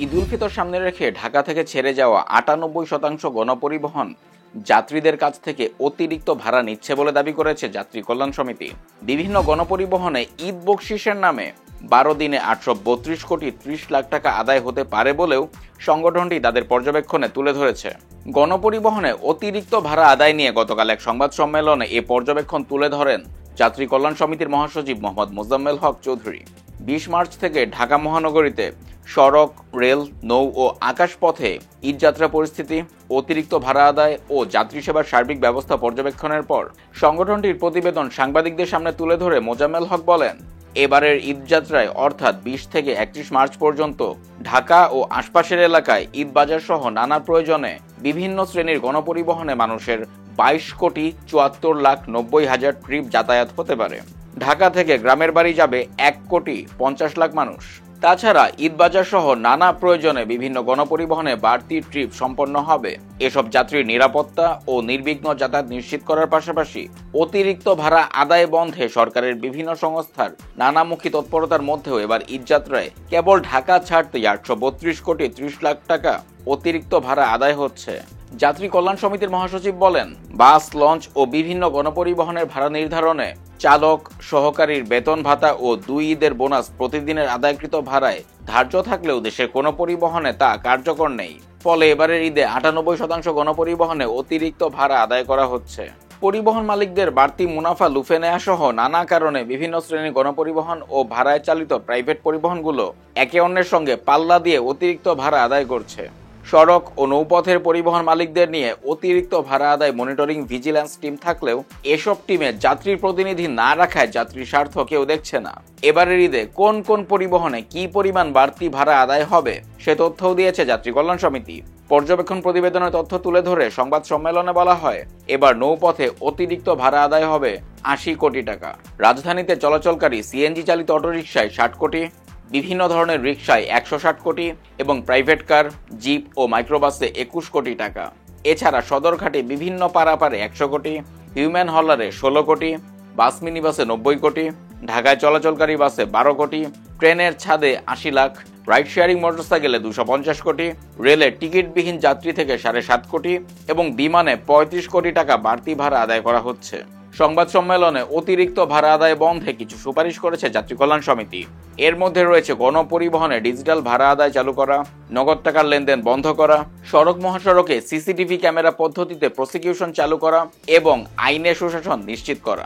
ঈদ উল ফিতর সামনে রেখে ঢাকা থেকে ছেড়ে যাওয়া ৯৮% গণপরিবহন যাত্রীদের কাছ থেকে অতিরিক্ত ভাড়া নিচ্ছে বলে দাবি করেছে যাত্রী কল্যাণ সমিতি। বিভিন্ন গণপরিবহনে ঈদ বকশিসের নামে ১২ দিনে ৮৩২ কোটি ৩০ লাখ টাকা আদায় হতে পারে বলেও সংগঠনটি তাদের পর্যবেক্ষণে তুলে ধরেছে। গণপরিবহনে অতিরিক্ত ভাড়া আদায় নিয়ে গতকাল এক সংবাদ সম্মেলনে এ পর্যবেক্ষণ তুলে ধরেন যাত্রী কল্যাণ সমিতির মহাসচিব মোহাম্মদ মোজাম্মেল হক চৌধুরী। ২০ মার্চ থেকে ঢাকা মহানগরীতে সড়ক, রেল, নৌ ও আকাশপথে ঈদযাত্রা পরিস্থিতি, অতিরিক্ত ভাড়া আদায় ও যাত্রী সেবার সার্বিক ব্যবস্থা পর্যবেক্ষণের পর সংগঠনটির প্রতিবেদন সাংবাদিকদের সামনে তুলে ধরে মোজাম্মেল হক বলেন, এবারের ঈদযাত্রায় অর্থাৎ ২০ থেকে ৩১ মার্চ পর্যন্ত ঢাকা ও আশপাশের এলাকায় ঈদ বাজার সহ নানা প্রয়োজনে বিভিন্ন শ্রেণীর গণপরিবহনে মানুষের ২২,৭৪,৯০,০০০ ট্রিপ যাতায়াত হতে পারে। ঢাকা থেকে গ্রামের বাড়ি যাবে ১,৫০,০০,০০০ মানুষ। তাছাড়া ঈদবাজার সহ নানা প্রয়োজনে বিভিন্ন গণপরিবহনে বাড়তি ট্রিপ সম্পন্ন হবে। এসব যাত্রীর নিরাপত্তা ও নির্বিঘ্ন যাতায়াত নিশ্চিত করার পাশাপাশি অতিরিক্ত ভাড়া আদায় বন্ধে সরকারের বিভিন্ন সংস্থার নানামুখী তৎপরতার মধ্যেও এবার ঈদযাত্রায় কেবল ঢাকা ছাড়তেই ৮৩২ কোটি ৩০ লাখ টাকা অতিরিক্ত ভাড়া আদায় হচ্ছে। যাত্রী কল্যাণ সমিতির মহাসচিব বলেন, বাস, লঞ্চ ও বিভিন্ন গণপরিবহনের ভাড়া নির্ধারণে চালক, সহকারীর বেতন ভাতা ও ২ ঈদের বোনাস প্রতিদিনের আদায়কৃত ভাড়ায় ধার্য থাকলেও দেশের কোনো পরিবহনে তা কার্যকর নেই। ফলে এবারের ঈদে ৯৮% গণপরিবহনে অতিরিক্ত ভাড়া আদায় করা হচ্ছে। পরিবহন মালিকদের বাড়তি মুনাফা লুফে নেওয়া সহ নানা কারণে বিভিন্ন শ্রেণীর গণপরিবহন ও ভাড়ায় চালিত প্রাইভেট পরিবহনগুলো একে অন্যের সঙ্গে পাল্লা দিয়ে অতিরিক্ত ভাড়া আদায় করছে। সড়ক ও নৌপথের পরিবহন মালিকদের নিয়ে অতিরিক্ত ভাড়া আদায় মনিটরিং ভিজিল্যান্স টিম থাকলেও এসব টিমে যাত্রীর প্রতিনিধি না রাখায় যাত্রীর স্বার্থ কেউ দেখছে না। এবারের ঈদে কোন কোন পরিবহনে কি পরিমাণ বাড়তি ভাড়া আদায় হবে সে তথ্যও দিয়েছে যাত্রী কল্যাণ সমিতি। পর্যবেক্ষণ প্রতিবেদনের তথ্য তুলে ধরে সংবাদ সম্মেলনে বলা হয়, এবার নৌপথে অতিরিক্ত ভাড়া আদায় হবে ৮০ কোটি টাকা। রাজধানীতে চলাচলকারী সিএনজি চালিত অটোরিকশায় ৬০ কোটি, বিভিন্ন ধরনের রিকশায় ১৬০ কোটি এবং প্রাইভেট কার, জিপ ও মাইক্রোবাসে ২১ কোটি টাকা। এছাড়া সদরঘাটে বিভিন্ন পারাপারে ১০০ কোটি, হিউম্যান হলারে ১৬ কোটি, বাস মিনিবাসে ৯০ কোটি, ঢাকায় চলাচলকারী বাসে ১২ কোটি, ট্রেনের ছাদে ৮০ লাখ, রাইড শেয়ারিং মোটরসাইকেলে ২৫০ কোটি, রেলে টিকিটবিহীন যাত্রী থেকে ৭.৫ কোটি এবং বিমানে ৩৫ কোটি টাকা বাড়তি ভাড়া আদায় করা হচ্ছে। সংবাদ সম্মেলনে অতিরিক্ত ভাড়া আদায় বন্ধে কিছু সুপারিশ করেছে যাত্রী কল্যাণ সমিতি। এর মধ্যে রয়েছে গণপরিবহনে ডিজিটাল ভাড়া আদায় চালু করা, নগদ টাকার লেনদেন বন্ধ করা, সড়ক মহাসড়কে সিসিটিভি ক্যামেরা পদ্ধতিতে প্রসিকিউশন চালু করা এবং আইনের সুশাসন নিশ্চিত করা।